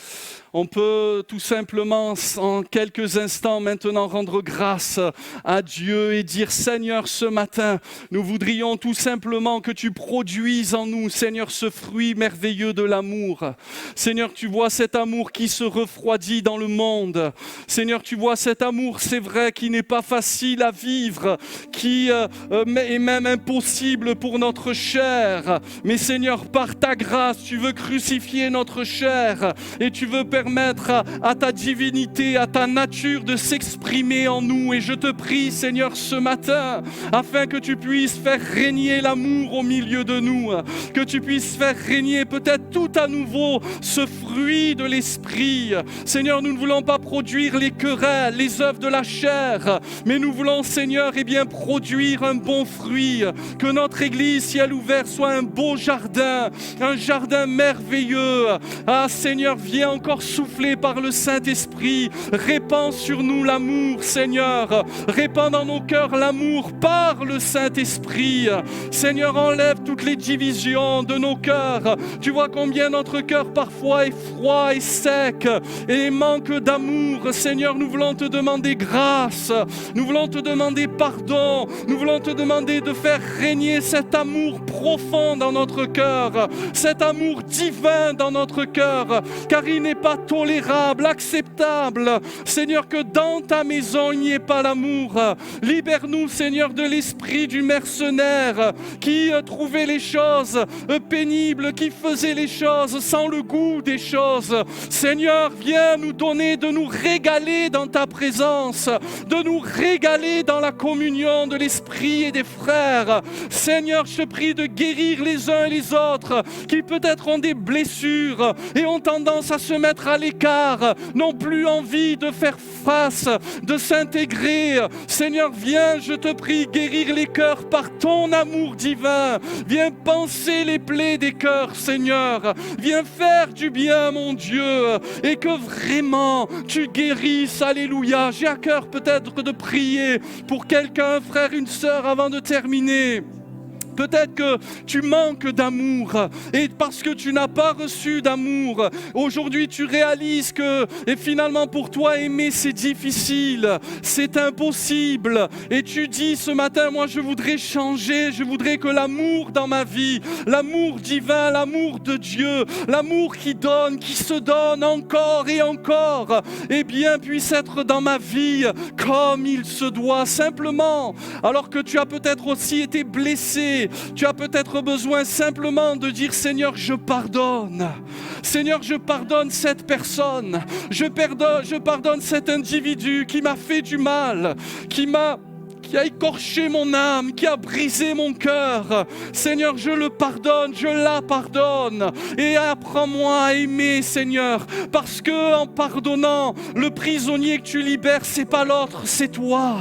On peut tout simplement, en quelques instants maintenant, rendre grâce à Dieu et dire, Seigneur, ce matin, nous voudrions tout simplement que tu produises en nous, Seigneur, ce fruit merveilleux de l'amour. Seigneur, tu vois cet amour qui se refroidit dans le monde. Seigneur, tu vois cet amour, c'est vrai, qui n'est pas facile à vivre, qui est même impossible pour notre chair. Mais Seigneur, par ta grâce, tu veux crucifier notre chair et tu veux permettre permettre à ta divinité, à ta nature de s'exprimer en nous. Et je te prie, Seigneur, ce matin, afin que tu puisses faire régner l'amour au milieu de nous, que tu puisses faire régner peut-être tout à nouveau ce fruit de l'esprit. Seigneur, nous ne voulons pas produire les querelles, les œuvres de la chair, mais nous voulons, Seigneur, produire un bon fruit, que notre Église, ciel ouvert, soit un beau jardin, un jardin merveilleux. Ah Seigneur, viens encore souffler par le Saint-Esprit, répands sur nous l'amour, Seigneur, répands dans nos cœurs l'amour par le Saint-Esprit. Seigneur, enlève toutes les divisions de nos cœurs. Tu vois combien notre cœur parfois est froid et sec et manque d'amour. Seigneur, nous voulons te demander grâce, nous voulons te demander pardon, nous voulons te demander de faire régner cet amour profond dans notre cœur, cet amour divin dans notre cœur, car il n'est pas tolérable, acceptable, Seigneur, que dans ta maison il n'y ait pas l'amour. Libère-nous, Seigneur, de l'esprit du mercenaire qui trouvait les choses pénibles, qui faisait les choses sans le goût des choses. Seigneur, viens nous donner de nous régaler dans ta présence, de nous régaler dans la communion de l'Esprit et des frères. Seigneur, je te prie de guérir les uns et les autres qui peut-être ont des blessures et ont tendance à se mettre à l'écart, n'ont plus envie de faire face, de s'intégrer. Seigneur, viens, je te prie, guérir les cœurs par ton amour divin. Viens panser les plaies des cœurs, Seigneur. Viens faire du bien, mon Dieu, et que vraiment tu guérisses. Alléluia. J'ai à cœur peut-être de prier pour quelqu'un, un frère, une sœur, avant de terminer. Peut-être que tu manques d'amour et parce que tu n'as pas reçu d'amour, aujourd'hui tu réalises que et finalement pour toi aimer c'est difficile, c'est impossible et tu dis ce matin, moi je voudrais changer, je voudrais que l'amour dans ma vie, l'amour divin, l'amour de Dieu, l'amour qui donne, qui se donne encore et encore, eh bien puisse être dans ma vie comme il se doit simplement, alors que tu as peut-être aussi été blessé. Tu as peut-être besoin simplement de dire Seigneur, je pardonne. Seigneur, je pardonne cette personne. Je pardonne cet individu qui m'a fait du mal, qui a écorché mon âme, qui a brisé mon cœur. Seigneur, je le pardonne, je la pardonne. Et apprends-moi à aimer, Seigneur, parce que en pardonnant, le prisonnier que tu libères, c'est pas l'autre, c'est toi.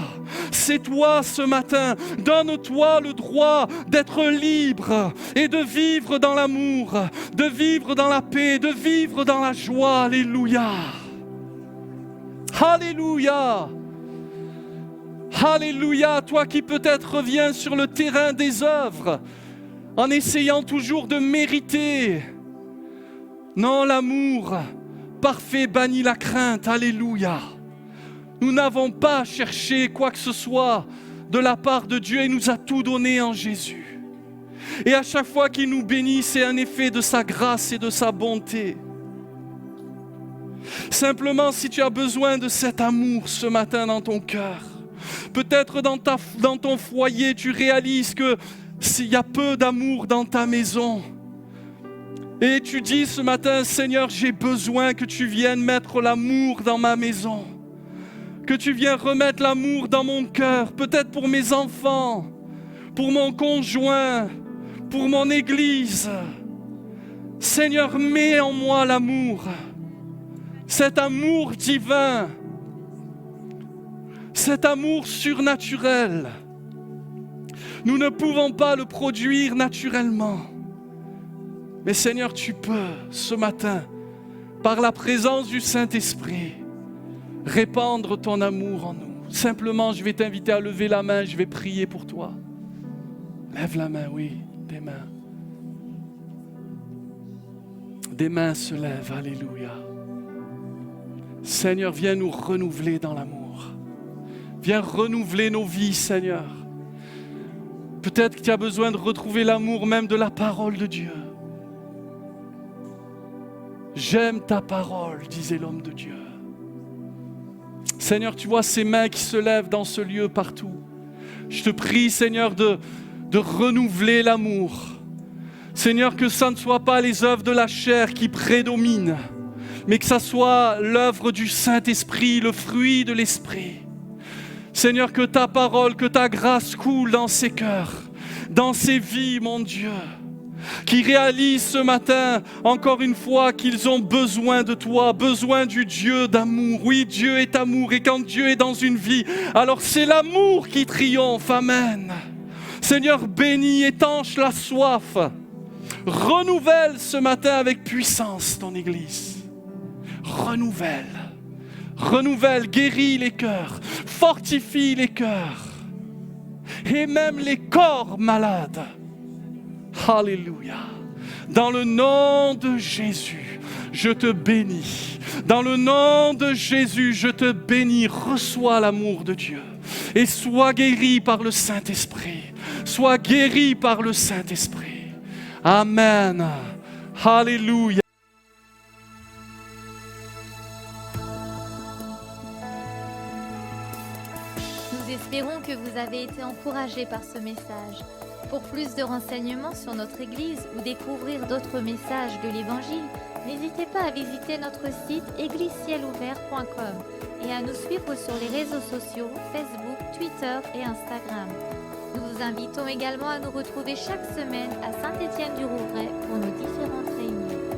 C'est toi ce matin. Donne-toi le droit d'être libre et de vivre dans l'amour, de vivre dans la paix, de vivre dans la joie. Alléluia. Alléluia. Alléluia, toi qui peut-être reviens sur le terrain des œuvres en essayant toujours de mériter. Non, l'amour parfait bannit la crainte. Alléluia. Nous n'avons pas cherché quoi que ce soit de la part de Dieu. Il nous a tout donné en Jésus. Et à chaque fois qu'il nous bénit, c'est un effet de sa grâce et de sa bonté. Simplement, si tu as besoin de cet amour ce matin dans ton cœur, peut-être dans ton foyer, tu réalises qu'il y a peu d'amour dans ta maison. Et tu dis ce matin, Seigneur, j'ai besoin que tu viennes mettre l'amour dans ma maison. Que tu viennes remettre l'amour dans mon cœur, peut-être pour mes enfants, pour mon conjoint, pour mon église. Seigneur, mets en moi l'amour, cet amour divin, cet amour surnaturel. Nous ne pouvons pas le produire naturellement. Mais Seigneur, tu peux ce matin, par la présence du Saint-Esprit, répandre ton amour en nous. Simplement, je vais t'inviter à lever la main, je vais prier pour toi. Lève la main, oui, des mains. Des mains se lèvent, alléluia. Seigneur, viens nous renouveler dans l'amour. Viens renouveler nos vies, Seigneur. Peut-être que tu as besoin de retrouver l'amour même de la parole de Dieu. J'aime ta parole, disait l'homme de Dieu. Seigneur, tu vois ces mains qui se lèvent dans ce lieu partout. Je te prie, Seigneur, de renouveler l'amour. Seigneur, que ça ne soit pas les œuvres de la chair qui prédominent, mais que ça soit l'œuvre du Saint-Esprit, le fruit de l'Esprit. Seigneur, que ta parole, que ta grâce coule dans ces cœurs, dans ces vies, mon Dieu, qui réalisent ce matin, encore une fois, qu'ils ont besoin de toi, besoin du Dieu d'amour. Oui, Dieu est amour, et quand Dieu est dans une vie, alors c'est l'amour qui triomphe. Amen. Seigneur, bénis, étanche la soif. Renouvelle ce matin avec puissance ton Église. Renouvelle, guéris les cœurs, fortifie les cœurs et même les corps malades. Alléluia. Dans le nom de Jésus, je te bénis. Dans le nom de Jésus, je te bénis. Reçois l'amour de Dieu et sois guéri par le Saint-Esprit. Sois guéri par le Saint-Esprit. Amen. Alléluia. Nous espérons que vous avez été encouragés par ce message. Pour plus de renseignements sur notre Église ou découvrir d'autres messages de l'Évangile, n'hésitez pas à visiter notre site églisecielouvert.com et à nous suivre sur les réseaux sociaux Facebook, Twitter et Instagram. Nous vous invitons également à nous retrouver chaque semaine à Saint-Étienne-du-Rouvray pour nos différentes réunions.